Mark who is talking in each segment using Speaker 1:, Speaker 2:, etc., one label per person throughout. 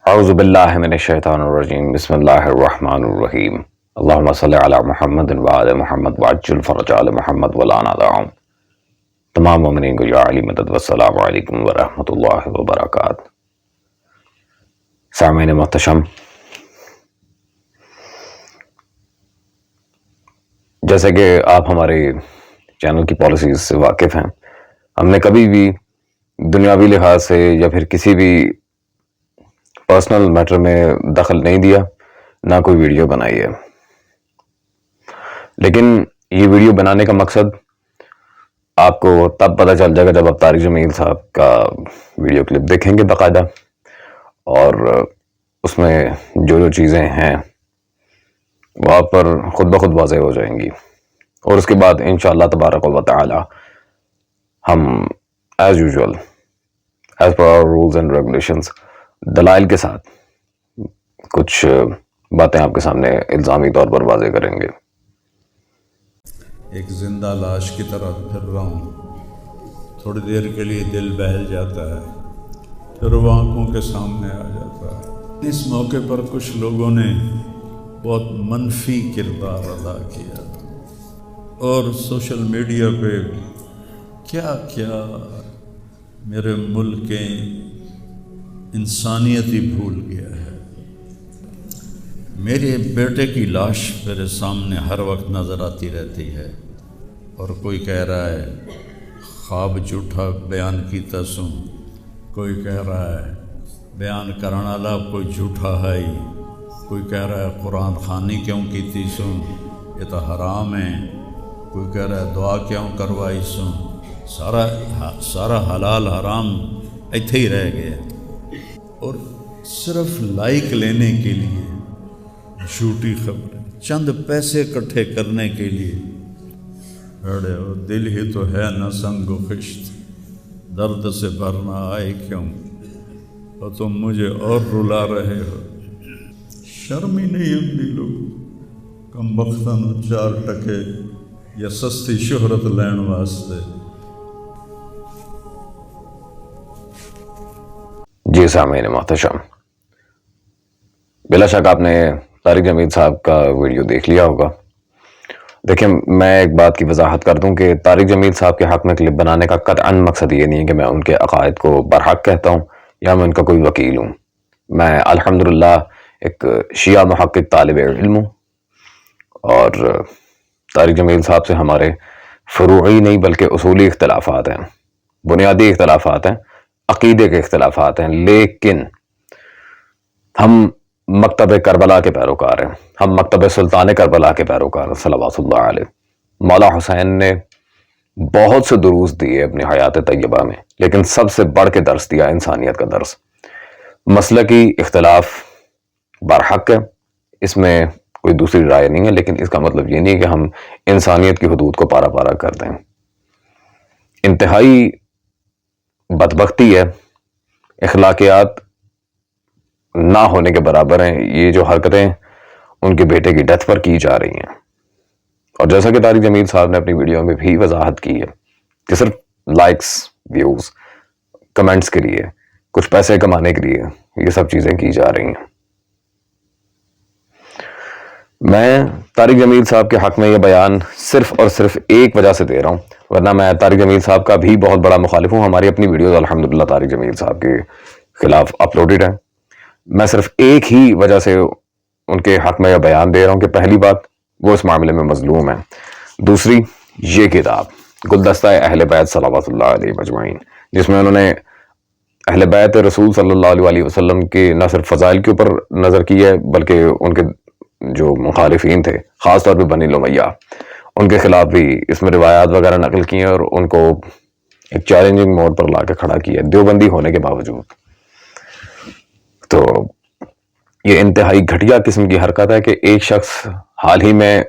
Speaker 1: اعوذ باللہ من الشیطان الرجیم بسم اللہ الرحمن الرحیم اللہم صلی علی محمد وعلی محمد وعجل فرج آل محمد ولانا دعم. تمام مومنین کو یا علی مدد والسلام علیکم ورحمۃ اللہ وبرکاتہ. سامعین محتشم، جیسے کہ آپ ہمارے چینل کی پالیسیز سے واقف ہیں، ہم نے کبھی بھی دنیاوی لحاظ سے یا پھر کسی بھی پرسنل میٹر میں دخل نہیں دیا، نہ کوئی ویڈیو بنائی ہے. لیکن یہ ویڈیو بنانے کا مقصد آپ کو تب پتہ چل جائے گا جب آپ طارق جمیل صاحب کا ویڈیو کلپ دیکھیں گے باقاعدہ، اور اس میں جو چیزیں ہیں وہ آپ پر خود بخود واضح ہو جائیں گی. اور اس کے بعد انشاءاللہ تبارک و تعالی ہم as usual as per our rules and regulations دلائل کے ساتھ کچھ باتیں آپ کے سامنے الزامی طور پر واضح کریں گے.
Speaker 2: ایک زندہ لاش کی طرح پھر رہا ہوں، تھوڑی دیر کے لیے دل بہل جاتا ہے، پھر وہ آنکھوں کے سامنے آ جاتا ہے. اس موقع پر کچھ لوگوں نے بہت منفی کردار ادا کیا اور سوشل میڈیا پہ کیا کیا میرے ملک کے انسانیت ہی بھول گیا ہے. میرے بیٹے کی لاش میرے سامنے ہر وقت نظر آتی رہتی ہے، اور کوئی کہہ رہا ہے خواب جھوٹا بیان کیتا سوں، کوئی کہہ رہا ہے بیان کرنا والا کوئی جھوٹا ہے ہی، کوئی کہہ رہا ہے قرآن خوانی کیوں کیتی سوں، یہ تو حرام ہے، کوئی کہہ رہا ہے دعا کیوں کروائی سوں. سارا حلال حرام ایتھے ہی رہ گیا، اور صرف لائک لینے کے لیے جھوٹی خبریں، چند پیسے اکٹھے کرنے کے لیے. ارے وہ دل ہی تو ہے نہ سنگ و خشت، درد سے بھرنا آئے کیوں، اور تم مجھے اور رلا رہے ہو. شرم ہی نہیں آتی لوگ کم بختاں نوں 4 ٹکے یا سستی شہرت لین واسطے.
Speaker 1: جی سامعین محتشم، بلا شک آپ نے طارق جمیل صاحب کا ویڈیو دیکھ لیا ہوگا. دیکھیں، میں ایک بات کی وضاحت کر دوں کہ طارق جمیل صاحب کے حق میں کلپ بنانے کا قطعاً مقصد یہ نہیں ہے کہ میں ان کے عقائد کو برحق کہتا ہوں یا میں ان کا کوئی وکیل ہوں. میں الحمدللہ ایک شیعہ محقق طالب علم ہوں، اور طارق جمیل صاحب سے ہمارے فروعی نہیں بلکہ اصولی اختلافات ہیں، بنیادی اختلافات ہیں، عقیدے کے اختلافات ہیں. لیکن ہم مکتب کربلا کے پیروکار ہیں، ہم مکتب سلطان کربلا کے پیروکار ہیں صلوات اللہ علیہ. مولا حسین نے بہت سے دروس دیے اپنی حیات طیبہ میں، لیکن سب سے بڑھ کے درس دیا انسانیت کا درس. مسلکی اختلاف برحق ہے، اس میں کوئی دوسری رائے نہیں ہے، لیکن اس کا مطلب یہ نہیں ہے کہ ہم انسانیت کی حدود کو پارا پارا کر دیں. انتہائی بدبختی ہے، اخلاقیات نہ ہونے کے برابر ہیں یہ جو حرکتیں ان کے بیٹے کی ڈیتھ پر کی جا رہی ہیں. اور جیسا کہ طارق جمیل صاحب نے اپنی ویڈیو میں بھی وضاحت کی ہے کہ صرف لائکس، ویوز، کمنٹس کے لیے، کچھ پیسے کمانے کے لیے یہ سب چیزیں کی جا رہی ہیں. میں طارق جمیل صاحب کے حق میں یہ بیان صرف اور صرف ایک وجہ سے دے رہا ہوں، ورنہ میں طارق جمیل صاحب کا بھی بہت بڑا مخالف ہوں. ہماری اپنی ویڈیوز الحمدللہ طارق جمیل صاحب کے خلاف اپلوڈڈ ہیں. میں صرف ایک ہی وجہ سے ان کے حق میں یہ بیان دے رہا ہوں کہ پہلی بات وہ اس معاملے میں مظلوم ہیں، دوسری یہ کتاب گلدستہ اہل بیت صلوات اللہ علیہ مجمعین، جس میں انہوں نے اہل بیت رسول صلی اللہ علیہ وسلم کے نہ صرف فضائل کے اوپر نظر کی ہے بلکہ ان کے جو مخالفین تھے، خاص طور پہ بنی امیہ، ان کے خلاف بھی اس میں روایات وغیرہ نقل کی ہیں اور ان کو ایک چیلنجنگ موڈ پر لا کے کھڑا کیا ہے دیوبندی ہونے کے باوجود. تو یہ انتہائی گھٹیا قسم کی حرکت ہے کہ ایک شخص حال ہی میں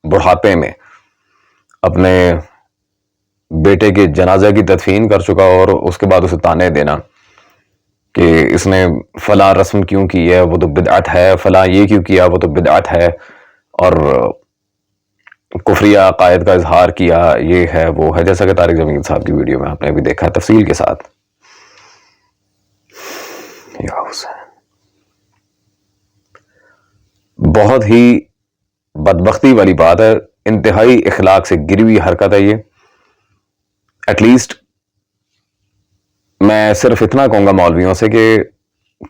Speaker 1: بڑھاپے میں اپنے بیٹے کے جنازہ کی تدفین کر چکا اور اس کے بعد اسے تانے دینا کہ اس نے فلاں رسم کیوں کی ہے وہ تو بدعت ہے، فلاں یہ کیوں کیا وہ تو بدعت ہے، اور کفریہ عقائد کا اظہار کیا، یہ ہے وہ ہے، جیسا کہ طارق جمیل صاحب کی ویڈیو میں آپ نے بھی دیکھا تفصیل کے ساتھ. یا حسین بہت ہی بدبختی والی بات ہے، انتہائی اخلاق سے گری ہوئی حرکت ہے یہ. ایٹ لیسٹ میں صرف اتنا کہوں گا مولویوں سے کہ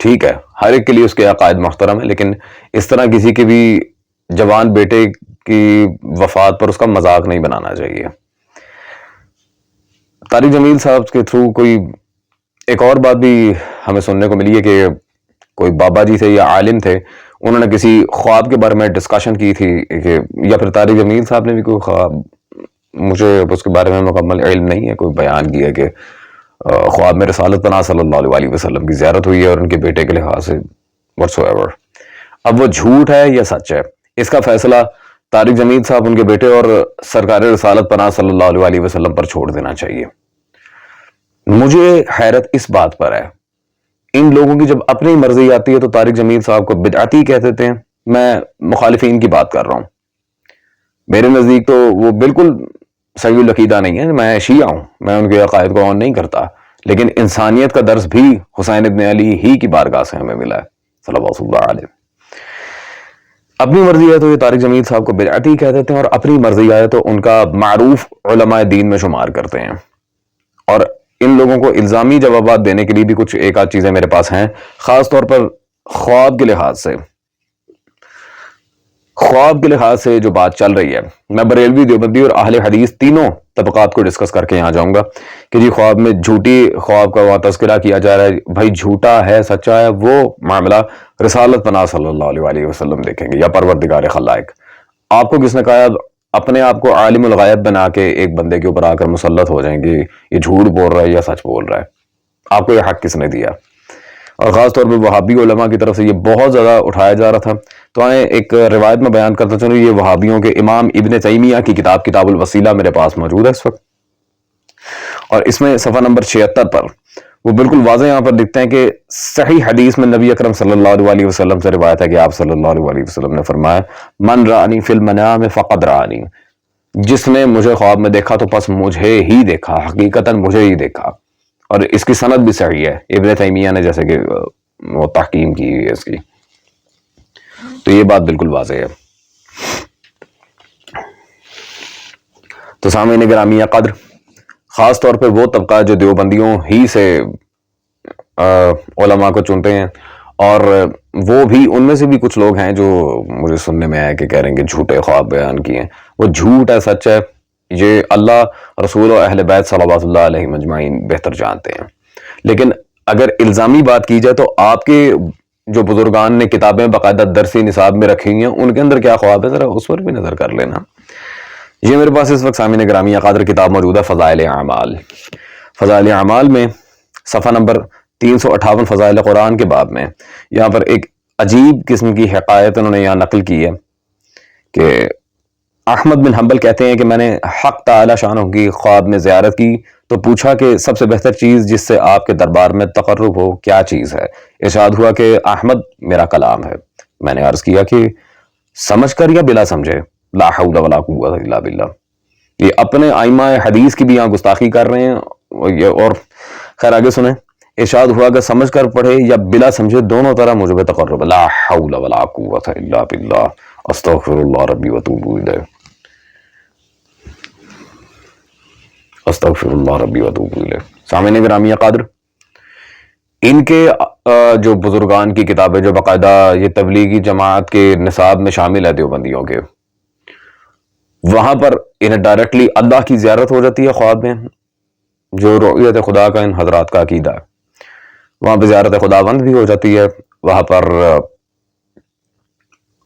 Speaker 1: ٹھیک ہے ہر ایک کے لیے اس کے عقائد محترم ہے، لیکن اس طرح کسی کے بھی جوان بیٹے کی وفات پر اس کا مذاق نہیں بنانا چاہیے. طارق جمیل صاحب کے تھرو کوئی ایک اور بات بھی ہمیں سننے کو ملی ہے کہ کوئی بابا جی تھے یا عالم تھے، انہوں نے کسی خواب کے بارے میں ڈسکشن کی تھی کہ یا پھر طارق جمیل صاحب نے بھی کوئی خواب، مجھے اس کے بارے میں مکمل علم نہیں ہے، کوئی بیان کیا کہ خواب میں رسالت پناہ صلی اللہ علیہ وسلم کی زیارت ہوئی ہے اور ان کے بیٹے کے لحاظ سے whatsoever. اب وہ جھوٹ ہے یا سچ ہے، اس کا فیصلہ طارق جمیل صاحب، ان کے بیٹے اور سرکار رسالت پناہ صلی اللہ علیہ وسلم پر چھوڑ دینا چاہیے. مجھے حیرت اس بات پر ہے، ان لوگوں کی جب اپنی مرضی آتی ہے تو طارق جمیل صاحب کو بدعتی کہہ دیتے ہیں. میں مخالفین کی بات کر رہا ہوں، میرے نزدیک تو وہ بالکل صحیح العقیدہ نہیں ہے، میں شیعہ ہوں، میں ان کے عقائد کو آن نہیں کرتا، لیکن انسانیت کا درس بھی حسین ابن علی ہی کی بارگاہ سے ہمیں ملا ہے صلی اللہ علیہ. اپنی مرضی ہے تو یہ طارق جمیل صاحب کو بدعتی کہہ دیتے ہیں، اور اپنی مرضی آئے تو ان کا معروف علماء دین میں شمار کرتے ہیں. اور ان لوگوں کو الزامی جوابات دینے کے لیے بھی کچھ ایک آدھ چیزیں میرے پاس ہیں، خاص طور پر خواب کے لحاظ سے. خواب کے لحاظ سے جو بات چل رہی ہے، میں بریلوی، دیوبندی اور اہل حدیث تینوں طبقات کو ڈسکس کر کے یہاں جاؤں گا کہ جی خواب میں جھوٹی خواب کا وہاں تذکرہ کیا جا رہا ہے. بھائی جھوٹا ہے سچا ہے وہ معاملہ رسالت پناہ صلی اللہ علیہ وسلم دیکھیں گے یا پروردگار خلائق. آپ کو کس نے کہا اپنے آپ کو عالم الغیب بنا کے ایک بندے کے اوپر آ کر مسلط ہو جائیں گے یہ جھوٹ بول رہا ہے یا سچ بول رہا ہے؟ آپ کو یہ حق کس نے دیا؟ اور خاص طور پہ وہابی علماء کی طرف سے یہ بہت زیادہ اٹھایا جا رہا تھا. تو آئیں ایک روایت میں بیان کرتا چلوں، یہ وہابیوں کے امام ابن تیمیہ کی کتاب الوسیلہ میرے پاس موجود ہے اس وقت، اور اس میں صفحہ نمبر 76 پر وہ بالکل واضح یہاں پر لکھتے ہیں کہ صحیح حدیث میں نبی اکرم صلی اللہ علیہ وسلم سے روایت ہے کہ آپ صلی اللہ علیہ وسلم نے فرمایا من رانی فی المنام فقد رانی، جس نے مجھے خواب میں دیکھا تو پس مجھے ہی دیکھا، حقیقتاً مجھے ہی دیکھا. اور اس کی سند بھی صحیح ہے، ابن تیمیہ نے جیسے کہ وہ تحقیم کی ہے اس کی، تو یہ بات بالکل واضح ہے. تو سامعین گرامی قدر، خاص طور پہ وہ طبقہ جو دیوبندیوں ہی سے علماء کو چنتے ہیں، اور وہ بھی ان میں سے بھی کچھ لوگ ہیں جو مجھے سننے میں آیا کہ کہہ رہے ہیں کہ جھوٹے خواب بیان کیے ہیں. وہ جھوٹ ہے سچ ہے یہ اللہ، رسول و اہل بیت صلوات اللہ علیہ مجمعین بہتر جانتے ہیں. لیکن اگر الزامی بات کی جائے تو آپ کے جو بزرگان نے کتابیں باقاعدہ درسی نصاب میں رکھی ہیں ان کے اندر کیا خواب ہے، ذرا اس پر بھی نظر کر لینا. یہ میرے پاس اس وقت سامعین گرامی قادر کتاب موجود ہے فضائل اعمال. فضائل اعمال میں صفحہ نمبر 358 فضائل قرآن کے باب میں یہاں پر ایک عجیب قسم کی حقائق انہوں نے یہاں نقل کی ہے کہ احمد بن حنبل کہتے ہیں کہ میں نے حق تعالی شانہ کی خواب میں زیارت کی تو پوچھا کہ سب سے بہتر چیز جس سے آپ کے دربار میں تقرب ہو کیا چیز ہے؟ ارشاد ہوا کہ احمد میرا کلام ہے. میں نے عرض کیا کہ سمجھ کر یا بلا سمجھے؟ لا حول ولا قوت الا باللہ. یہ اپنے ائمہ حدیث کی بھی یہاں گستاخی کر رہے ہیں. اور خیر آگے سنیں، ارشاد ہوا کہ سمجھ کر پڑھے یا بلا سمجھے دونوں طرح مجھ پہ تقرب. لا حول ولا قوت الا باللہ، استغفر اللہ ربی واتوب الیہ، استغفر اللہ ربی واتوب الیہ. سامعین گرامی قادر، ان کے جو بزرگان کی کتابیں جو باقاعدہ یہ تبلیغی جماعت کے نصاب میں شامل ہے دیوبندیوں کے، وہاں پر انہیں ڈائریکٹلی اللہ کی زیارت ہو جاتی ہے خواب میں، جو رؤیت خدا کا ان حضرات کا عقیدہ ہے. وہاں پہ زیارت خداوند بھی ہو جاتی ہے. وہاں پر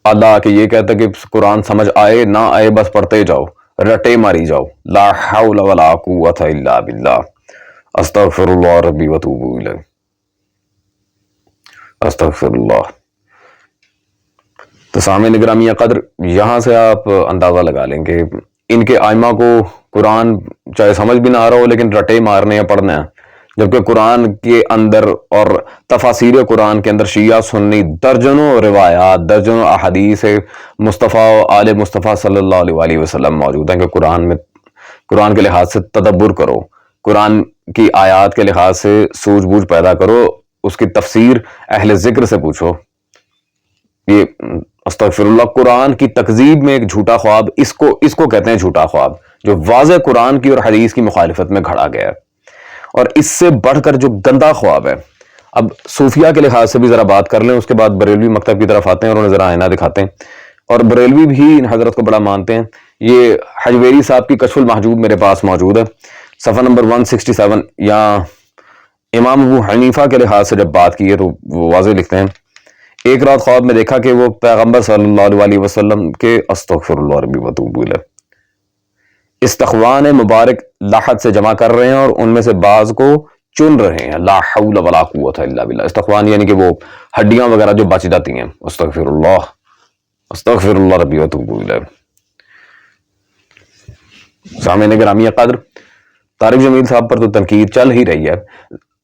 Speaker 1: اللہ کے یہ کہتا ہے کہ قرآن سمجھ آئے نہ آئے بس پڑھتے جاؤ، رٹے ماری جاؤ. لا حول ولا قوت الا باللہ، استغفر اللہ ربی واتوب الیہ، استغفر اللہ. تو سامعین گرامی قدر، یہاں سے آپ اندازہ لگا لیں کہ ان کے ائمہ کو قرآن چاہے سمجھ بھی نہ آ رہا ہو لیکن رٹے مارنے یا پڑھنا ہے، جبکہ قرآن کے اندر اور تفاسیر قرآن کے اندر شیعہ سنی درجنوں روایات، درجنوں احادیث مصطفیٰ و آل مصطفیٰ صلی اللہ علیہ وسلم موجود ہیں کہ قرآن کے لحاظ سے تدبر کرو، قرآن کی آیات کے لحاظ سے سوجھ بوجھ پیدا کرو، اس کی تفسیر اہل ذکر سے پوچھو. یہ استغفراللہ، قرآن کی تکذیب میں ایک جھوٹا خواب، اس کو کہتے ہیں جھوٹا خواب، جو واضح قرآن کی اور حدیث کی مخالفت میں گھڑا گیا ہے۔ اور اس سے بڑھ کر جو گندا خواب ہے، اب صوفیہ کے لحاظ سے بھی ذرا بات کر لیں، اس کے بعد بریلوی مکتب کی طرف آتے ہیں اور انہیں ذرا آئینہ دکھاتے ہیں، اور بریلوی بھی ان حضرت کو بڑا مانتے ہیں۔ یہ حجویری صاحب کی کشف المحجوب میرے پاس موجود ہے، صفحہ نمبر 167۔ یا امام ابو حنیفہ کے لحاظ سے جب بات کی ہے تو وہ واضح لکھتے ہیں، ایک رات خواب میں دیکھا کہ وہ پیغمبر صلی اللہ علیہ وسلم کے استغفر اللہ ربی وتوب الیہ استخوان مبارک لاحت سے جمع کر رہے ہیں اور ان میں سے بعض کو چن رہے ہیں۔ لا حول ولا قوت الا باللہ، استخوان یعنی کہ وہ ہڈیاں وغیرہ جو بچ جاتی ہیں، استغفر اللہ ربی وتوب الیہ۔ سامعین گرامی قدر، طارق جمیل صاحب پر تو تنقید چل ہی رہی ہے،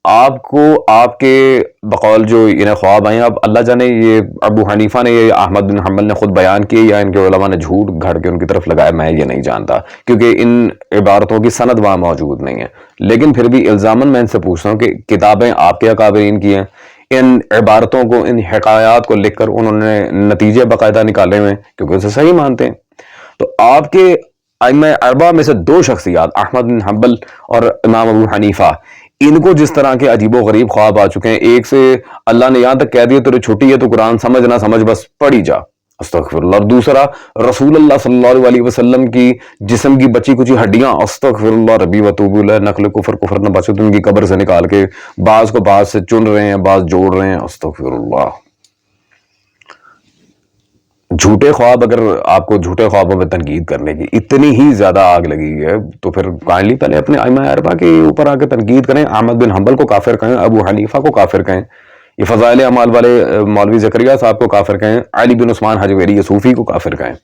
Speaker 1: آپ کو آپ کے بقول جو انہیں خواب آئے ہیں، اب اللہ جانے یہ ابو حنیفہ نے، یہ احمد بن حنبل نے خود بیان کیے یا ان کے علماء نے جھوٹ گھڑ کے ان کی طرف لگایا، میں یہ نہیں جانتا، کیونکہ ان عبارتوں کی سند وہاں موجود نہیں ہے۔ لیکن پھر بھی الزاماً میں ان سے پوچھتا ہوں کہ کتابیں آپ کے اکابرین کی ہیں، ان عبارتوں کو، ان حکایات کو لکھ کر انہوں نے نتیجے باقاعدہ نکالے ہوئے ہیں، کیونکہ اسے صحیح مانتے ہیں۔ تو آپ کے ائمہ اربعہ میں سے دو شخصیات، احمد بن حنبل اور امام ابو حنیفہ، ان کو جس طرح کے عجیب و غریب خواب آ چکے ہیں، ایک سے اللہ نے یہاں تک کہہ دیا تو چھوٹی ہے تو قرآن سمجھ نہ سمجھ بس پڑھی جا، استغفر اللہ، اور دوسرا رسول اللہ صلی اللہ علیہ وسلم کی جسم کی بچی کچی ہڈیاں، استغفر اللہ ربی وتوب الیہ، نقل کفر نہ بچے، ان کی قبر سے نکال کے بعض کو بعض سے چن رہے ہیں، بعض جوڑ رہے ہیں، استغفر اللہ۔ جھوٹے خواب، اگر آپ کو جھوٹے خوابوں پہ تنقید کرنے کی اتنی ہی زیادہ آگ لگی ہے تو پھر کائنڈلی پہلے اپنے ائمہ اربعہ کے اوپر آ کے تنقید کریں، احمد بن حنبل کو کافر کہیں، ابو حنیفہ کو کافر کہیں، یہ فضائل اعمال والے مولوی زکریا صاحب کو کافر کہیں، علی بن عثمان حجویری صوفی کو کافر کہیں۔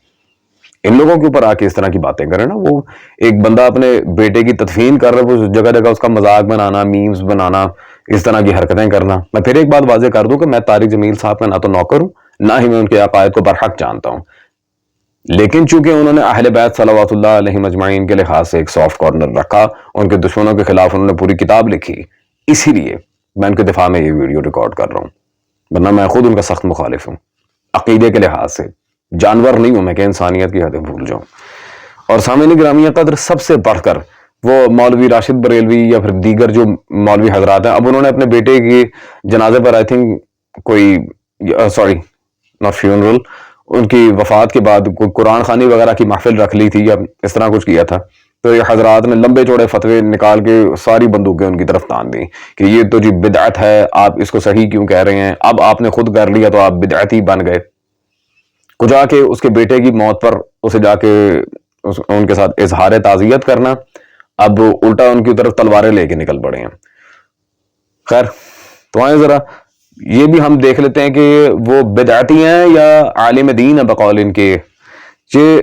Speaker 1: ان لوگوں کے اوپر آ کے اس طرح کی باتیں کریں نا، وہ ایک بندہ اپنے بیٹے کی تدفین کر رہا ہے، وہ جگہ جگہ اس کا مذاق بنانا، میمز بنانا، اس طرح کی حرکتیں کرنا۔ میں پھر ایک بات واضح کر دوں کہ میں طارق جمیل صاحب کا نہ تو نوکر ہوں، نہ ہی میں ان کے عقائد کو برحق جانتا ہوں، لیکن چونکہ انہوں نے اہل بیت صلوات اللہ علیہ مجمعین کے لحاظ سے ایک سافٹ کارنر رکھا، ان کے دشمنوں کے خلاف انہوں نے پوری کتاب لکھی، اسی لیے میں ان کے دفاع میں یہ ویڈیو ریکارڈ کر رہا ہوں، ورنہ میں خود ان کا سخت مخالف ہوں عقیدے کے لحاظ سے، جانور نہیں ہوں میں کہ انسانیت کی حدیں بھول جاؤں۔ اور سامعین گرامی قدر، سب سے بڑھ کر وہ مولوی راشد بریلوی یا پھر دیگر جو مولوی حضرات ہیں، اب انہوں نے اپنے بیٹے کی جنازے پر آئی تھنک کوئی ناٹ فیونرل، ان کی وفات کے بعد کوئی قرآن خوانی وغیرہ کی محفل رکھ لی تھی یا اس طرح کچھ کیا تھا، تو یہ حضرات نے لمبے چوڑے فتوے نکال کے ساری بندوقیں ان کی طرف تان دیں کہ یہ تو جی بدعت ہے، آپ اس کو صحیح کیوں کہہ رہے ہیں، اب آپ نے خود کر لیا تو آپ بدعتی بن گئے۔ کو جا کے اس کے بیٹے کی موت پر اسے جا کے ان کے ساتھ اظہار تعزیت کرنا، اب الٹا ان کی طرف تلواریں لے کے نکل پڑے ہیں۔ خیر، تو آئیں ذرا یہ بھی ہم دیکھ لیتے ہیں کہ وہ بدعتی ہیں یا عالم دین ہیں بقول ان کے۔ یہ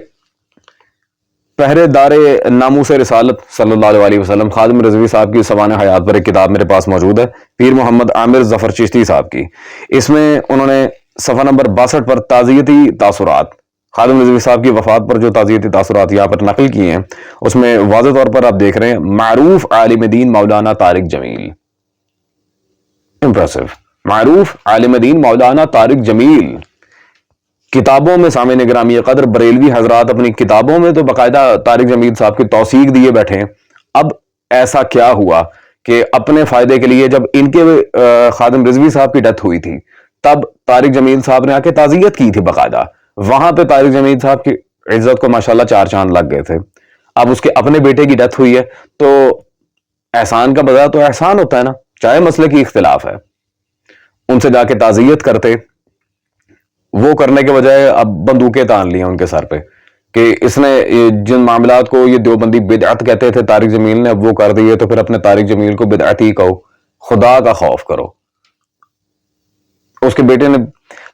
Speaker 1: پہرے دار ناموس رسالت صلی اللہ علیہ وسلم خادم رضوی صاحب کی سوانح حیات پر ایک کتاب میرے پاس موجود ہے، پیر محمد عامر ظفر چشتی صاحب کی۔ اس میں انہوں نے صفحہ نمبر 62 پر تعزیتی تاثرات، خادم رضوی صاحب کی وفات پر جو تعزیتی تاثرات یہاں پر نقل کیے ہیں، اس میں واضح طور پر آپ دیکھ رہے ہیں معروف عالم دین مولانا طارق جمیل، امپریسو، معروف عالم دین مولانا طارق جمیل کتابوں میں، سامعین گرامی قدر، بریلوی حضرات اپنی کتابوں میں تو باقاعدہ طارق جمیل صاحب کی توثیق دیے بیٹھے ہیں۔ اب ایسا کیا ہوا کہ اپنے فائدے کے لیے جب ان کے خادم رضوی صاحب کی ڈیتھ ہوئی تھی تب طارق جمیل صاحب نے آ کے تعزیت کی تھی باقاعدہ، وہاں پہ طارق جمیل صاحب کی عزت کو ماشاءاللہ 4 چاند لگ گئے تھے۔ اب اس کے اپنے بیٹے کی ڈیتھ ہوئی ہے تو احسان کا بدلہ تو احسان ہوتا ہے نا، چاہے مسئلے کی اختلاف ہے، ان سے جا کے تعزیت کرتے، وہ کرنے کے بجائے اب بندوقیں تان لی ہیں ان کے سر پہ کہ اس نے جن معاملات کو یہ دیوبندی بدعت کہتے تھے طارق جمیل نے اب وہ کر دیے، تو پھر اپنے طارق جمیل کو بدعتی کہو، خدا کا خوف کرو۔ اس کے بیٹے نے،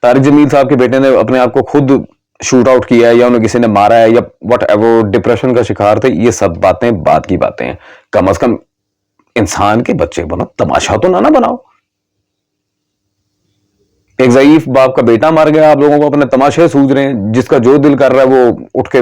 Speaker 1: طارق جمیل صاحب کے بیٹے نے اپنے آپ کو خود شوٹ آؤٹ کیا ہے یا انہیں کسی نے مارا ہے یا واٹ ایور، ڈپریشن کا شکار تھے، یہ سب باتیں بعد کی باتیں ہیں۔ کم از کم انسان کے بچے بنو، تماشا تو نہ بناؤ۔ ایک ضعیف باپ کا بیٹا مر گیا، آپ لوگوں کو اپنے تماشے سوچ رہے ہیں، جس کا جو دل کر رہا ہے وہ اٹھ کے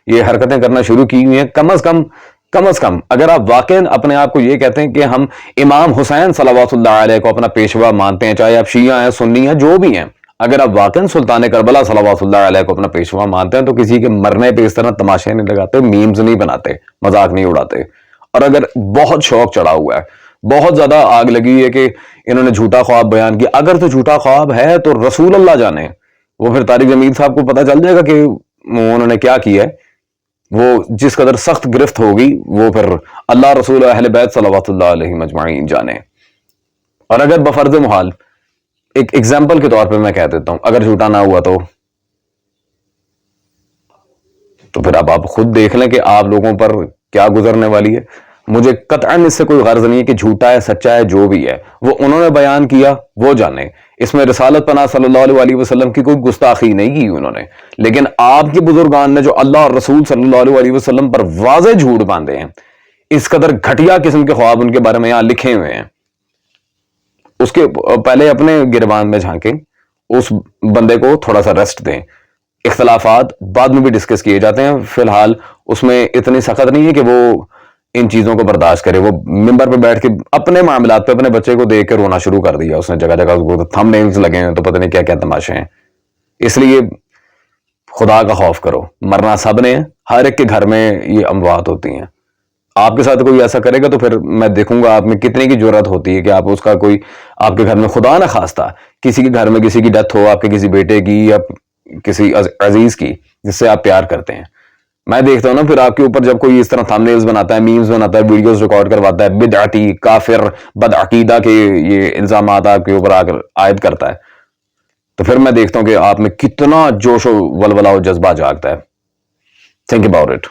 Speaker 1: یہ حرکتیں کرنا شروع کی ہوئی ہیں۔ کم از کم اگر آپ واقعا اپنے آپ کو یہ کہتے ہیں کہ ہم امام حسین صلوات اللہ علیہ کو اپنا پیشوا مانتے ہیں، چاہے آپ شیعہ ہیں، سنی ہیں، جو بھی ہیں، اگر آپ واقعا سلطان کربلا صلوات اللہ علیہ کو اپنا پیشوا مانتے ہیں تو کسی کے مرنے پہ اس طرح تماشے نہیں لگاتے, میمز نہیں بناتے, مذاق نہیں اڑاتے. اور اگر بہت شوق چڑھا ہوا ہے, بہت زیادہ آگ لگی ہے کہ انہوں نے جھوٹا خواب بیان کیا, اگر تو جھوٹا خواب ہے تو رسول اللہ جانے, وہ پھر طارق جمیل صاحب کو پتہ چل جائے گا کہ انہوں نے کیا کیا ہے. وہ جس قدر سخت گرفت ہوگی وہ پھر اللہ, رسول و اہل بیت صلوات اللہ علیہ مجمعین جانے. اور اگر بفرض محال, ایک ایگزامپل کے طور پہ میں کہہ دیتا ہوں, اگر جھوٹا نہ ہوا تو پھر اب آپ خود دیکھ لیں کہ آپ لوگوں پر کیا گزرنے والی ہے. مجھے قطعاً اس سے کوئی غرض نہیں ہے کہ جھوٹا ہے سچا ہے جو بھی ہے, وہ انہوں نے بیان کیا وہ جانے. اس میں رسالت پناہ صلی اللہ علیہ وسلم کی کوئی گستاخی نہیں کی انہوں نے, لیکن آپ کے بزرگان نے جو اللہ اور رسول صلی اللہ علیہ وسلم پر واضح جھوٹ باندھے ہیں, اس قدر گھٹیا قسم کے خواب ان کے بارے میں یہاں لکھے ہوئے ہیں, اس کے پہلے اپنے گربان میں جھانکیں, اس بندے کو تھوڑا سا ریسٹ دیں. اختلافات بعد میں بھی ڈسکس کیے جاتے ہیں, فی الحال اس میں اتنی سخت نہیں ہے کہ وہ ان چیزوں کو برداشت کرے. وہ ممبر پہ بیٹھ کے اپنے معاملات پہ اپنے بچے کو دیکھ کے رونا شروع کر دیا اس نے, جگہ جگہ تھم نیلز لگے ہیں تو پتہ نہیں کیا کیا تماشے ہیں. اس لیے خدا کا خوف کرو, مرنا سب نے, ہر ایک کے گھر میں یہ اموات ہوتی ہیں. آپ کے ساتھ کوئی ایسا کرے گا تو پھر میں دیکھوں گا آپ میں کتنے کی جرات ہوتی ہے کہ آپ اس کا کوئی, آپ کے گھر میں خدا نہ خواستہ کسی کے گھر میں کسی کی ڈیتھ ہو, آپ کے کسی بیٹے کی یا کسی عزیز کی جس سے آپ پیار کرتے ہیں. میں دیکھتا ہوں نا پھر آپ کے اوپر جب کوئی اس طرح تھمبنیلز بناتا ہے, میمز بناتا ہے, ویڈیوز ریکارڈ کرواتا ہے, بدعتی, کافر, بدعقیدہ کے یہ الزامات آپ کے اوپر آ کر عائد کرتا ہے, تو پھر میں دیکھتا ہوں کہ آپ میں کتنا جوش و ولولہ و جذبہ جاگتا ہے. Think about it.